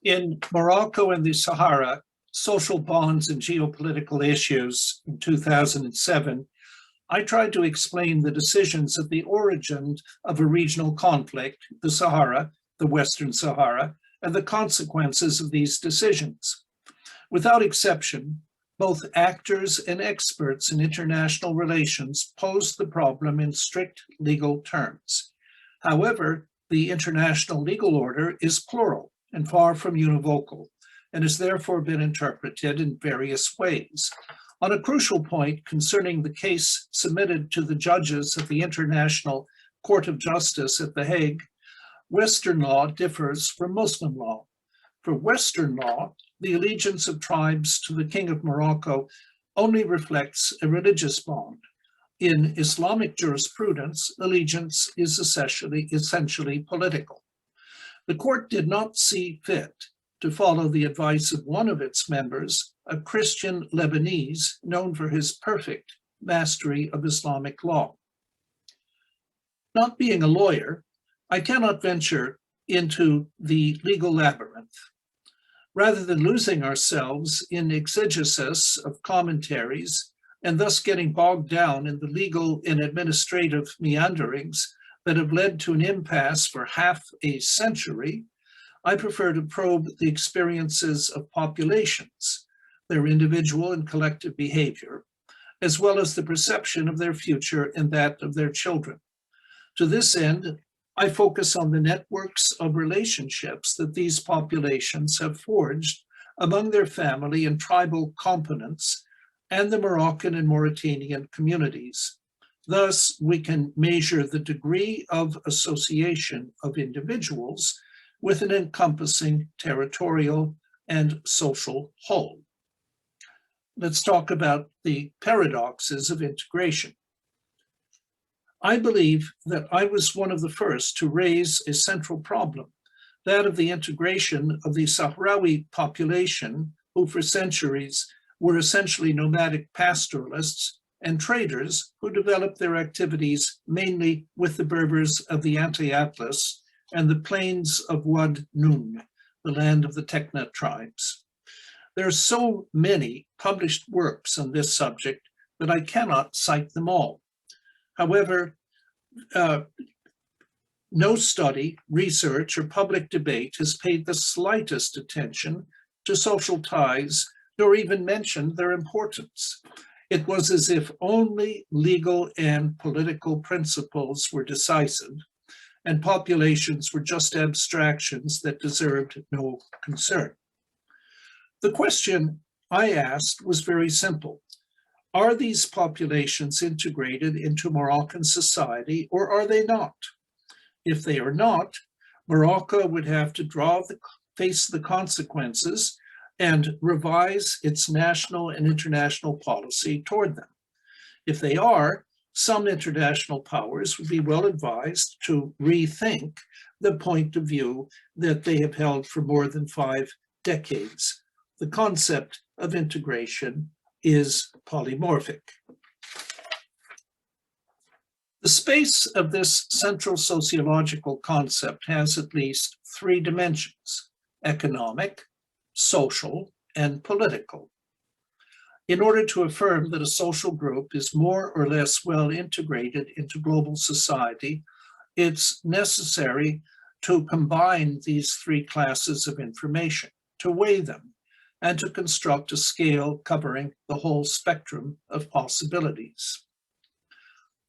In Morocco and the Sahara, Social Bonds and Geopolitical Issues in 2007, I tried to explain the decisions at the origin of a regional conflict, the Sahara, the Western Sahara, and the consequences of these decisions. Without exception, both actors and experts in international relations posed the problem in strict legal terms. However, the international legal order is plural and far from univocal, and has therefore been interpreted in various ways. On a crucial point concerning the case submitted to the judges of the International Court of Justice at The Hague, Western law differs from Muslim law. For Western law, the allegiance of tribes to the King of Morocco only reflects a religious bond. In Islamic jurisprudence, allegiance is essentially political. The court did not see fit to follow the advice of one of its members, a Christian Lebanese known for his perfect mastery of Islamic law. Not being a lawyer, I cannot venture into the legal labyrinth. Rather than losing ourselves in exegesis of commentaries and thus getting bogged down in the legal and administrative meanderings that have led to an impasse for half a century, I prefer to probe the experiences of populations, their individual and collective behavior, as well as the perception of their future and that of their children. To this end, I focus on the networks of relationships that these populations have forged among their family and tribal components and the Moroccan and Mauritanian communities. Thus, we can measure the degree of association of individuals with an encompassing territorial and social whole. Let's talk about the paradoxes of integration. I believe that I was one of the first to raise a central problem, that of the integration of the Sahrawi population, who for centuries were essentially nomadic pastoralists and traders who developed their activities mainly with the Berbers of the Anti-Atlas and the plains of Wad Nun, the land of the Tekna tribes. There are so many published works on this subject that I cannot cite them all. However, no study, research, or public debate has paid the slightest attention to social ties, nor even mentioned their importance. It was as if only legal and political principles were decisive, and populations were just abstractions that deserved no concern. The question I asked was very simple. Are these populations integrated into Moroccan society, or are they not? If they are not, Morocco would have to face the consequences and revise its national and international policy toward them. If they are, some international powers would be well advised to rethink the point of view that they have held for more than 5 decades. The concept of integration is polymorphic. The space of this central sociological concept has at least 3 dimensions: economic, social, and political. In order to affirm that a social group is more or less well integrated into global society, it's necessary to combine these 3 classes of information, to weigh them, and to construct a scale covering the whole spectrum of possibilities.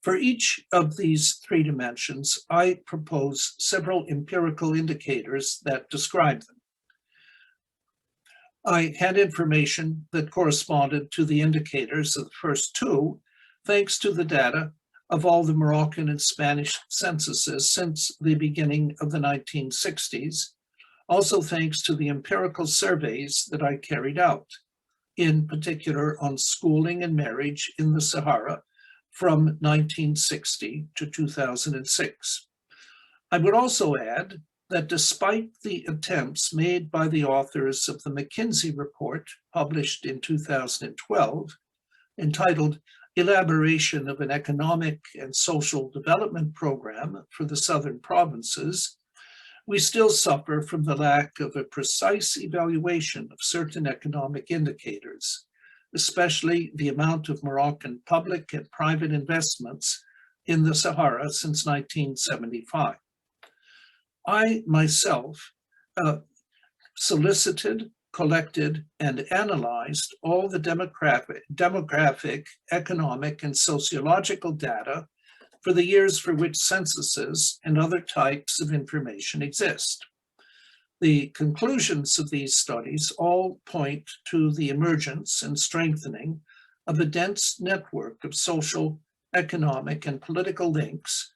For each of these 3 dimensions, I propose several empirical indicators that describe them. I had information that corresponded to the indicators of the first 2, thanks to the data of all the Moroccan and Spanish censuses since the beginning of the 1960s, also thanks to the empirical surveys that I carried out, in particular on schooling and marriage in the Sahara from 1960 to 2006. I would also add that despite the attempts made by the authors of the McKinsey report published in 2012, entitled Elaboration of an Economic and Social Development Program for the Southern Provinces, We still suffer from the lack of a precise evaluation of certain economic indicators, especially the amount of Moroccan public and private investments in the Sahara since 1975. I myself solicited, collected, and analyzed all the demographic, economic, and sociological data for the years for which censuses and other types of information exist. The conclusions of these studies all point to the emergence and strengthening of a dense network of social, economic, and political links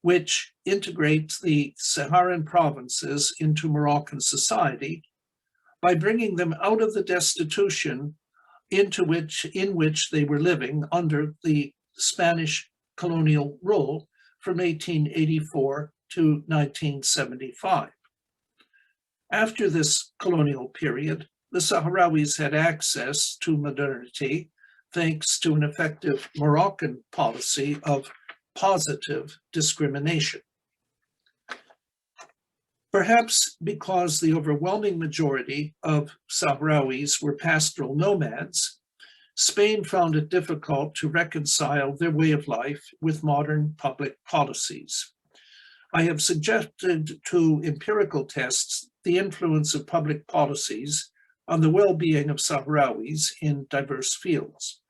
which integrates the Saharan provinces into Moroccan society by bringing them out of the destitution in which they were living under the Spanish colonial rule from 1884 to 1975. After this colonial period, the Sahrawis had access to modernity thanks to an effective Moroccan policy of positive discrimination. Perhaps because the overwhelming majority of Sahrawis were pastoral nomads, Spain found it difficult to reconcile their way of life with modern public policies. I have suggested to empirical tests the influence of public policies on the well-being of Sahrawis in diverse fields.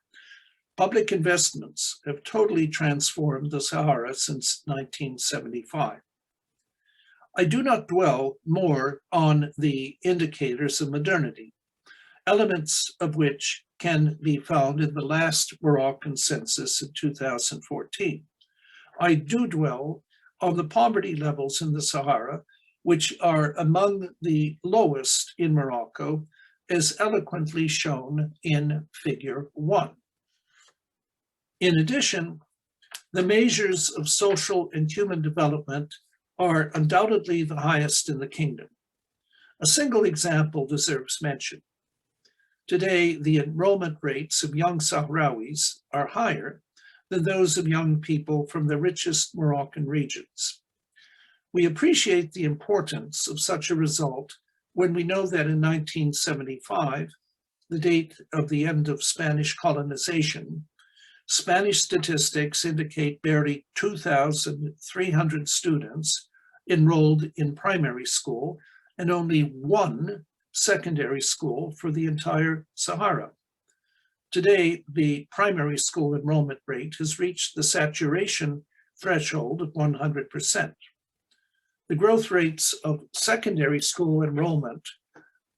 Public investments have totally transformed the Sahara since 1975. I do not dwell more on the indicators of modernity, elements of which can be found in the last Moroccan census in 2014. I do dwell on the poverty levels in the Sahara, which are among the lowest in Morocco, as eloquently shown in Figure 1. In addition, the measures of social and human development are undoubtedly the highest in the kingdom. A single example deserves mention. Today, the enrollment rates of young Sahrawis are higher than those of young people from the richest Moroccan regions. We appreciate the importance of such a result when we know that in 1975, the date of the end of Spanish colonization, Spanish statistics indicate barely 2,300 students enrolled in primary school and only one secondary school for the entire Sahara. Today, the primary school enrollment rate has reached the saturation threshold of 100%. The growth rates of secondary school enrollment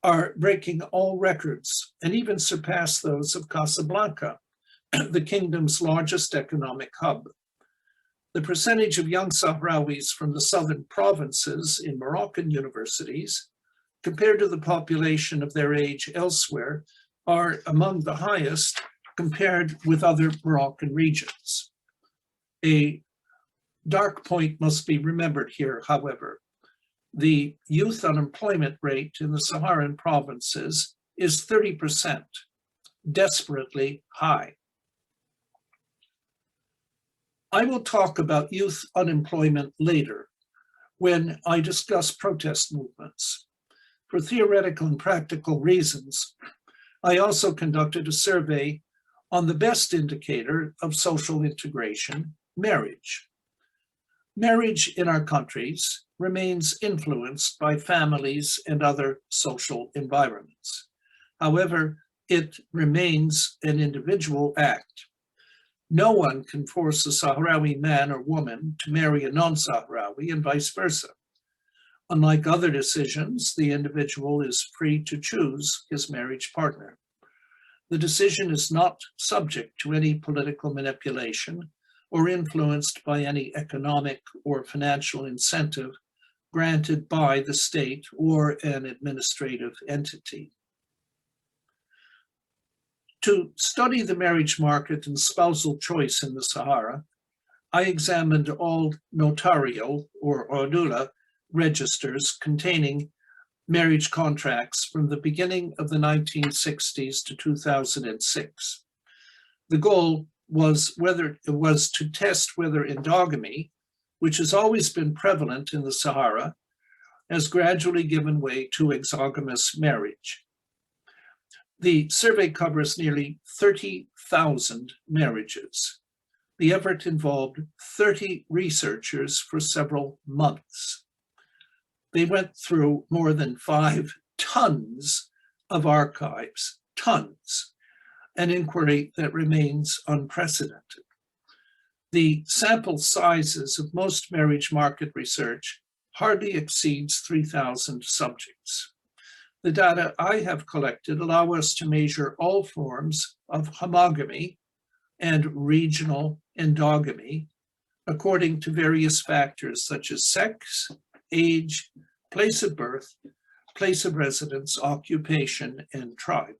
are breaking all records and even surpass those of Casablanca, the kingdom's largest economic hub. The percentage of young Sahrawis from the southern provinces in Moroccan universities, compared to the population of their age elsewhere, are among the highest compared with other Moroccan regions. A dark point must be remembered here, however. The youth unemployment rate in the Saharan provinces is 30%, desperately high. I will talk about youth unemployment later when I discuss protest movements. For theoretical and practical reasons, I also conducted a survey on the best indicator of social integration, marriage. Marriage in our countries remains influenced by families and other social environments. However, it remains an individual act. No one can force a Sahrawi man or woman to marry a non-Sahrawi and vice versa. Unlike other decisions, the individual is free to choose his marriage partner. The decision is not subject to any political manipulation or influenced by any economic or financial incentive granted by the state or an administrative entity. To study the marriage market and spousal choice in the Sahara, I examined all notarial or ordula registers containing marriage contracts from the beginning of the 1960s to 2006. The goal was to test whether endogamy, which has always been prevalent in the Sahara, has gradually given way to exogamous marriage. The survey covers nearly 30,000 marriages. The effort involved 30 researchers for several months. They went through more than 5 tons of archives, tons, an inquiry that remains unprecedented. The sample sizes of most marriage market research hardly exceeds 3,000 subjects. The data I have collected allow us to measure all forms of homogamy and regional endogamy according to various factors such as sex, age, place of birth, place of residence, occupation, and tribe.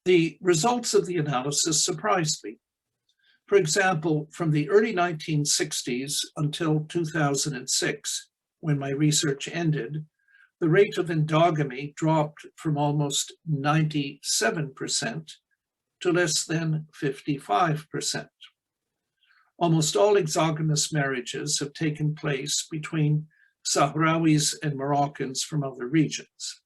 The results of the analysis surprised me. For example, from the early 1960s until 2006, when my research ended, the rate of endogamy dropped from almost 97% to less than 55%. Almost all exogamous marriages have taken place between Sahrawis and Moroccans from other regions.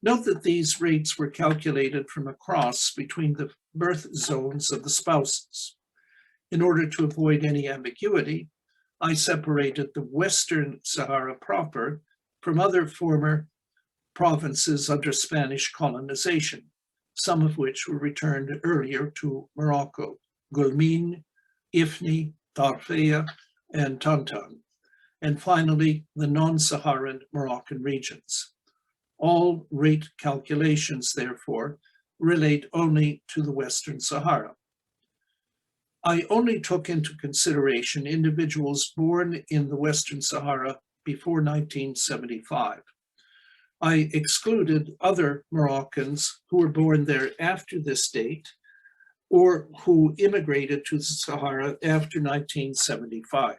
Note that these rates were calculated from a cross between the birth zones of the spouses. In order to avoid any ambiguity, I separated the Western Sahara proper from other former provinces under Spanish colonization, some of which were returned earlier to Morocco: Gulmin, Ifni, Tarfaya, and Tantan, and finally the non-Saharan Moroccan regions. All rate calculations, therefore, relate only to the Western Sahara. I only took into consideration individuals born in the Western Sahara before 1975. I excluded other Moroccans who were born there after this date or who immigrated to the Sahara after 1975.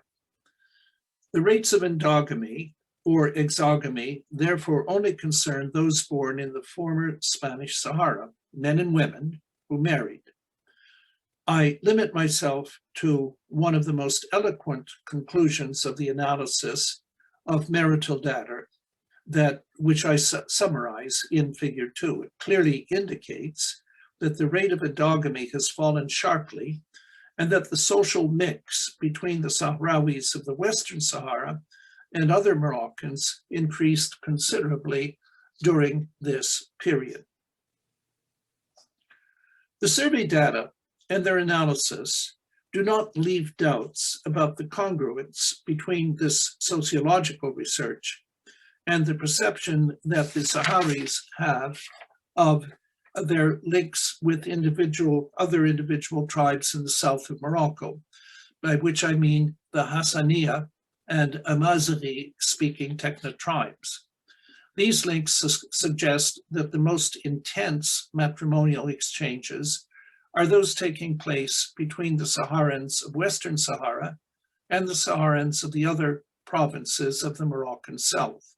The rates of endogamy or exogamy therefore only concern those born in the former Spanish Sahara, men and women who married. I limit myself to one of the most eloquent conclusions of the analysis of marital data, which I summarize in Figure 2. It clearly indicates that the rate of endogamy has fallen sharply and that the social mix between the Sahrawis of the Western Sahara and other Moroccans increased considerably during this period. The survey data and their analysis do not leave doubts about the congruence between this sociological research and the perception that the Sahrawis have of their links with other individual tribes in the south of Morocco, by which I mean the Hassaniya and Amazighi-speaking Tekna tribes. These links suggest that the most intense matrimonial exchanges are those taking place between the Saharans of Western Sahara and the Saharans of the other provinces of the Moroccan south.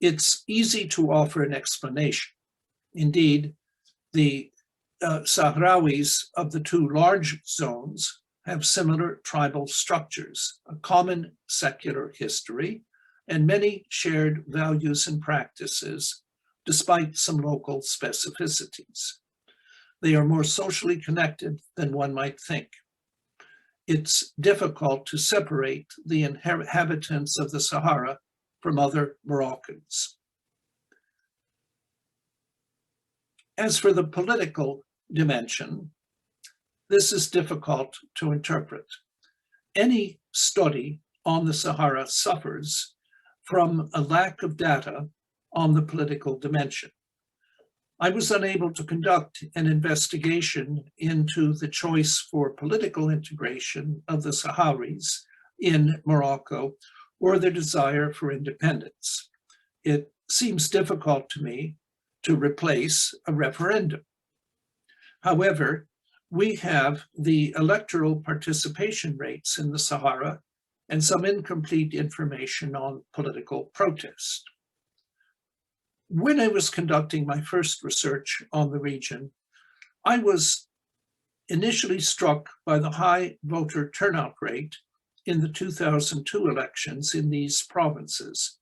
It's easy to offer an explanation. Indeed, the Sahrawis of the two large zones have similar tribal structures, a common secular history, and many shared values and practices, despite some local specificities. They are more socially connected than one might think. It's difficult to separate the inhabitants of the Sahara from other Moroccans. As for the political dimension, this is difficult to interpret. Any study on the Sahara suffers from a lack of data on the political dimension. I was unable to conduct an investigation into the choice for political integration of the Sahrawis in Morocco or their desire for independence. It seems difficult to me to replace a referendum. However, we have the electoral participation rates in the Sahara and some incomplete information on political protest. When I was conducting my first research on the region, I was initially struck by the high voter turnout rate in the 2002 elections in these provinces.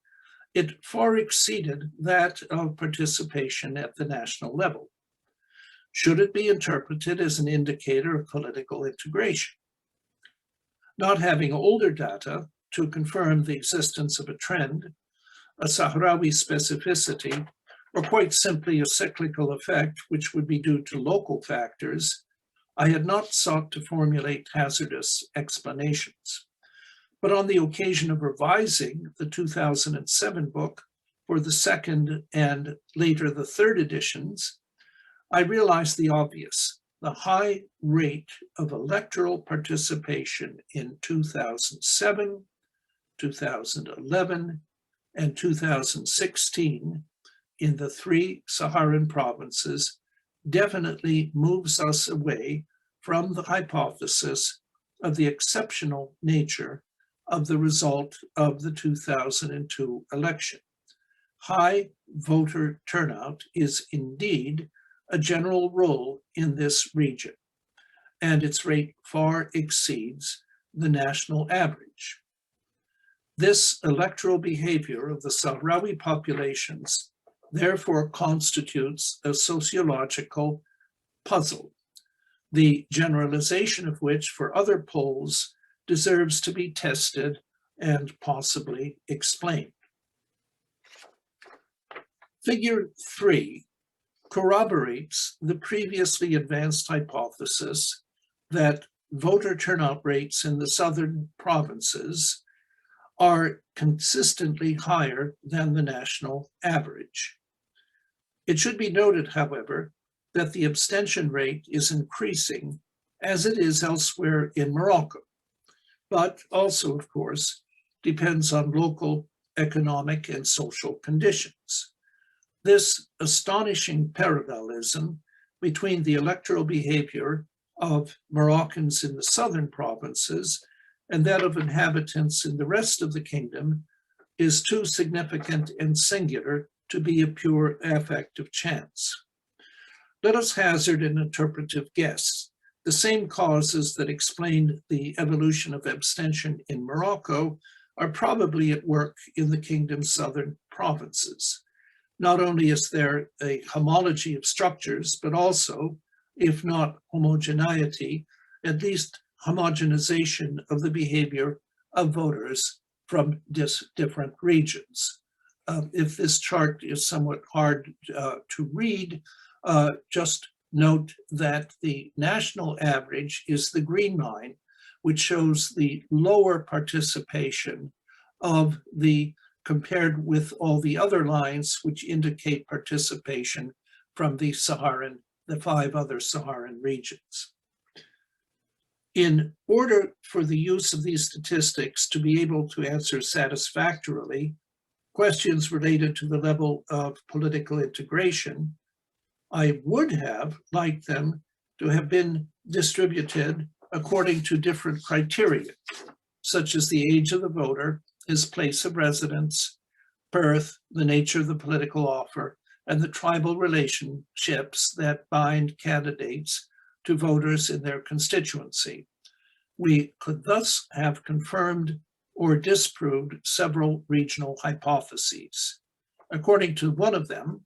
It far exceeded that of participation at the national level. Should it be interpreted as an indicator of political integration? Not having older data to confirm the existence of a trend, a Sahrawi specificity, or quite simply a cyclical effect which would be due to local factors, I had not sought to formulate hazardous explanations. But on the occasion of revising the 2007 book for the second and later the third editions, I realized the obvious. The high rate of electoral participation in 2007, 2011, and 2016 in the three Saharan provinces definitely moves us away from the hypothesis of the exceptional nature of the result of the 2002 election. High voter turnout is indeed a general rule in this region, and its rate far exceeds the national average. This electoral behavior of the Sahrawi populations therefore constitutes a sociological puzzle, the generalization of which for other polls deserves to be tested and possibly explained. Figure 3 corroborates the previously advanced hypothesis that voter turnout rates in the southern provinces are consistently higher than the national average. It should be noted, however, that the abstention rate is increasing as it is elsewhere in Morocco, but also, of course, depends on local economic and social conditions. This astonishing parallelism between the electoral behavior of Moroccans in the southern provinces and that of inhabitants in the rest of the kingdom is too significant and singular to be a pure affect of chance. Let us hazard an interpretive guess. The same causes that explained the evolution of abstention in Morocco are probably at work in the kingdom's southern provinces. Not only is there a homology of structures, but also, if not homogeneity, at least homogenization of the behavior of voters from different regions. If this chart is somewhat hard to read, just note that the national average is the green line, which shows the lower participation of the compared with all the other lines which indicate participation from the five other Saharan regions. In order for the use of these statistics to be able to answer satisfactorily questions related to the level of political integration, I would have liked them to have been distributed according to different criteria, such as the age of the voter, his place of residence, birth, the nature of the political offer, and the tribal relationships that bind candidates to voters in their constituency. We could thus have confirmed or disproved several regional hypotheses. According to one of them,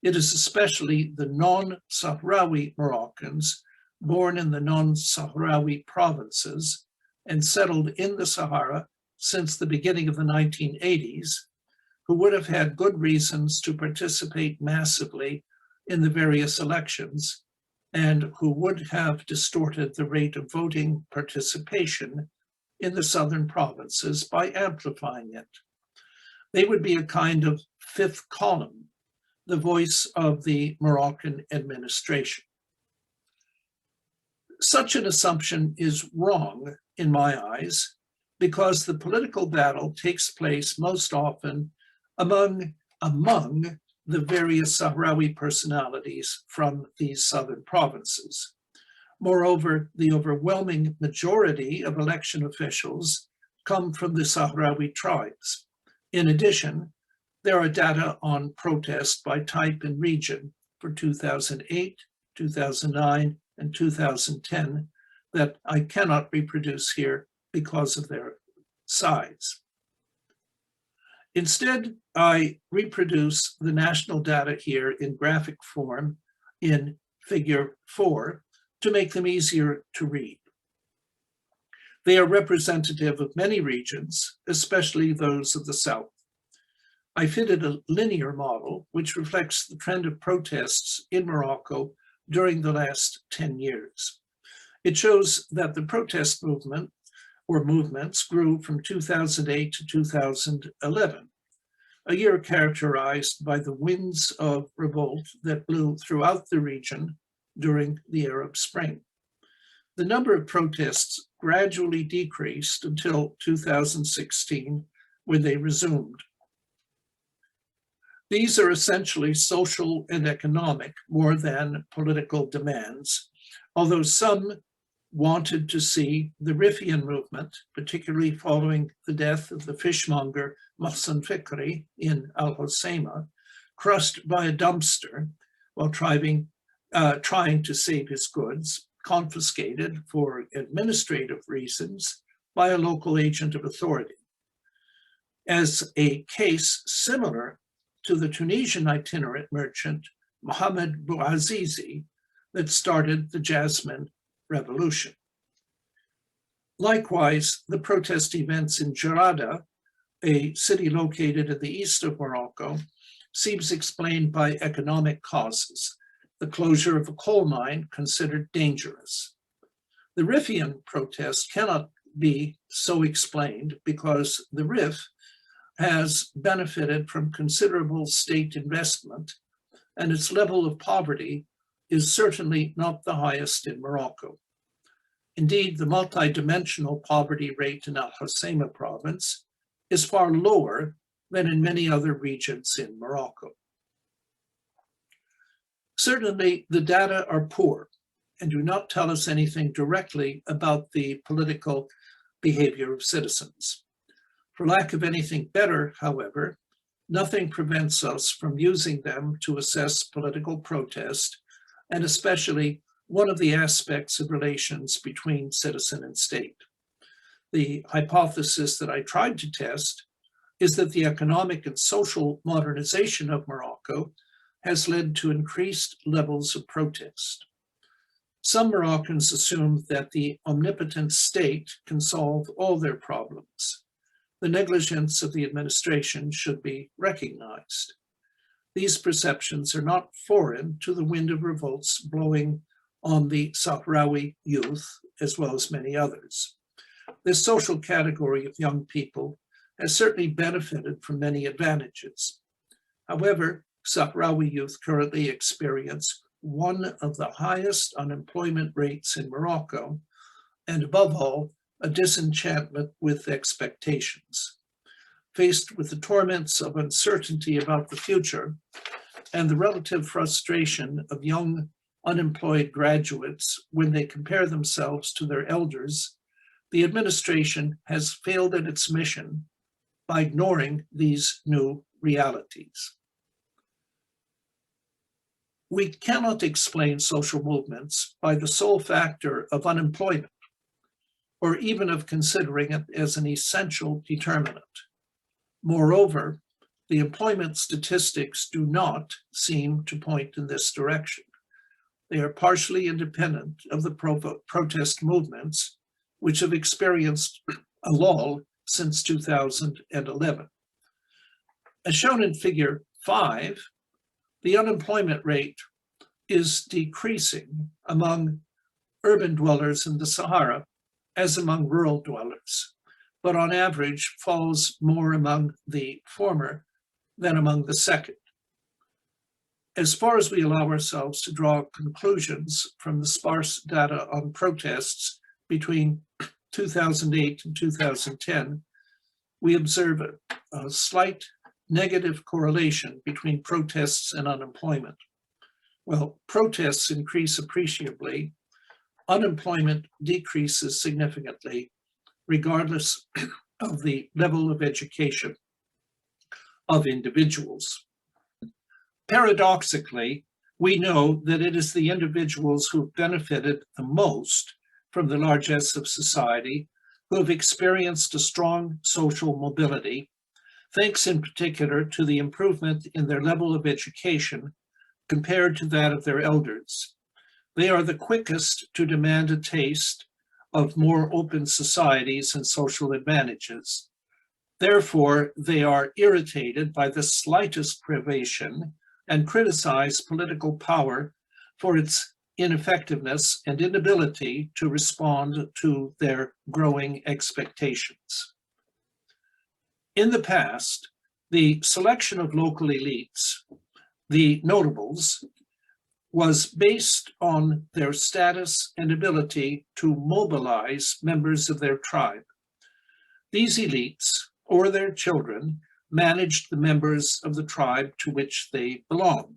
it is especially the non-Sahrawi Moroccans born in the non-Sahrawi provinces and settled in the Sahara since the beginning of the 1980s, who would have had good reasons to participate massively in the various elections and who would have distorted the rate of voting participation in the southern provinces by amplifying it. They would be a kind of fifth column, the voice of the Moroccan administration. Such an assumption is wrong in my eyes because the political battle takes place most often among the various Sahrawi personalities from these southern provinces. Moreover, the overwhelming majority of election officials come from the Sahrawi tribes. In addition, there are data on protest by type and region for 2008, 2009, and 2010 that I cannot reproduce here because of their size. Instead, I reproduce the national data here in graphic form in figure 4 to make them easier to read. They are representative of many regions, especially those of the South. I fitted a linear model which reflects the trend of protests in Morocco during the last 10 years. It shows that the protest movement or movements grew from 2008 to 2011, a year characterized by the winds of revolt that blew throughout the region during the Arab Spring. The number of protests gradually decreased until 2016, when they resumed. These are essentially social and economic more than political demands, although some wanted to see the Riffian movement, particularly following the death of the fishmonger Mohsen Fikri in Al Hoceima, crushed by a dumpster while trying to save his goods, confiscated for administrative reasons by a local agent of authority. As a case similar to the Tunisian itinerant merchant Mohamed Bouazizi that started the Jasmine Revolution. Likewise, the protest events in Gerada, a city located in the east of Morocco, seems explained by economic causes, the closure of a coal mine considered dangerous. The Riffian protest cannot be so explained because the Rif has benefited from considerable state investment, and its level of poverty is certainly not the highest in Morocco. Indeed, the multidimensional poverty rate in Al Hoceima province is far lower than in many other regions in Morocco. Certainly, the data are poor and do not tell us anything directly about the political behavior of citizens. For lack of anything better, however, nothing prevents us from using them to assess political protest, and especially one of the aspects of relations between citizen and state. The hypothesis that I tried to test is that the economic and social modernization of Morocco has led to increased levels of protest. Some Moroccans assume that the omnipotent state can solve all their problems. The negligence of the administration should be recognized. These perceptions are not foreign to the wind of revolts blowing on the Sahrawi youth, as well as many others. This social category of young people has certainly benefited from many advantages. However, Sahrawi youth currently experience one of the highest unemployment rates in Morocco, and above all, a disenchantment with expectations. Faced with the torments of uncertainty about the future and the relative frustration of young unemployed graduates when they compare themselves to their elders, the administration has failed in its mission by ignoring these new realities. We cannot explain social movements by the sole factor of unemployment, or even of considering it as an essential determinant. Moreover, the employment statistics do not seem to point in this direction. They are partially independent of the protest movements, which have experienced a lull since 2011. As shown in figure 5, the unemployment rate is decreasing among urban dwellers in the Sahara as among rural dwellers, but on average falls more among the former than among the second. As far as we allow ourselves to draw conclusions from the sparse data on protests between 2008 and 2010, we observe a slight negative correlation between protests and unemployment. Well, protests increase appreciably, unemployment decreases significantly, regardless of the level of education of individuals. Paradoxically, we know that it is the individuals who have benefited the most from the largesse of society who have experienced a strong social mobility, thanks in particular to the improvement in their level of education compared to that of their elders. They are the quickest to demand a taste of more open societies and social advantages. Therefore, they are irritated by the slightest privation and criticize political power for its ineffectiveness and inability to respond to their growing expectations. In the past, the selection of local elites, the notables, was based on their status and ability to mobilize members of their tribe. These elites, or their children, managed the members of the tribe to which they belong.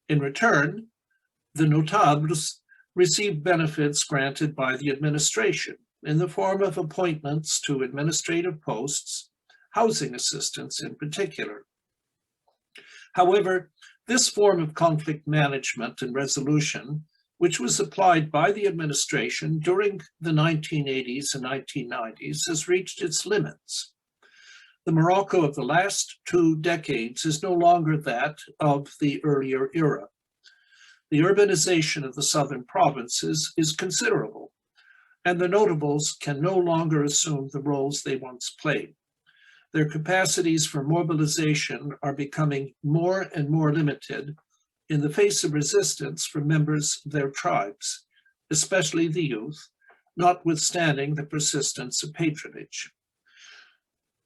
In return, the notables received benefits granted by the administration in the form of appointments to administrative posts, housing assistance in particular. However, this form of conflict management and resolution, which was applied by the administration during the 1980s and 1990s, has reached its limits. The Morocco of the last 2 decades is no longer that of the earlier era. The urbanization of the southern provinces is considerable, and the notables can no longer assume the roles they once played. Their capacities for mobilization are becoming more and more limited in the face of resistance from members of their tribes, especially the youth, notwithstanding the persistence of patronage.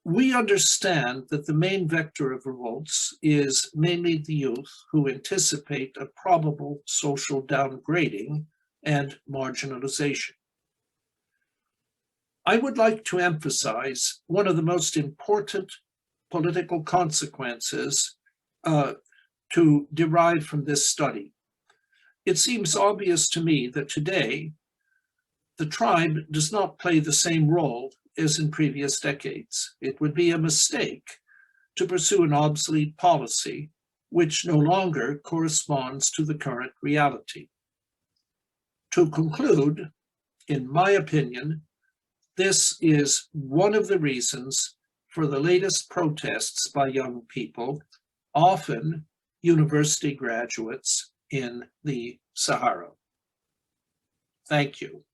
We understand that the main vector of revolts is mainly the youth who anticipate a probable social downgrading and marginalization. I would like to emphasize one of the most important political consequences to derive from this study. It seems obvious to me that today, the tribe does not play the same role as in previous decades. It would be a mistake to pursue an obsolete policy which no longer corresponds to the current reality. To conclude, in my opinion, this is one of the reasons for the latest protests by young people, often university graduates in the Sahara. Thank you.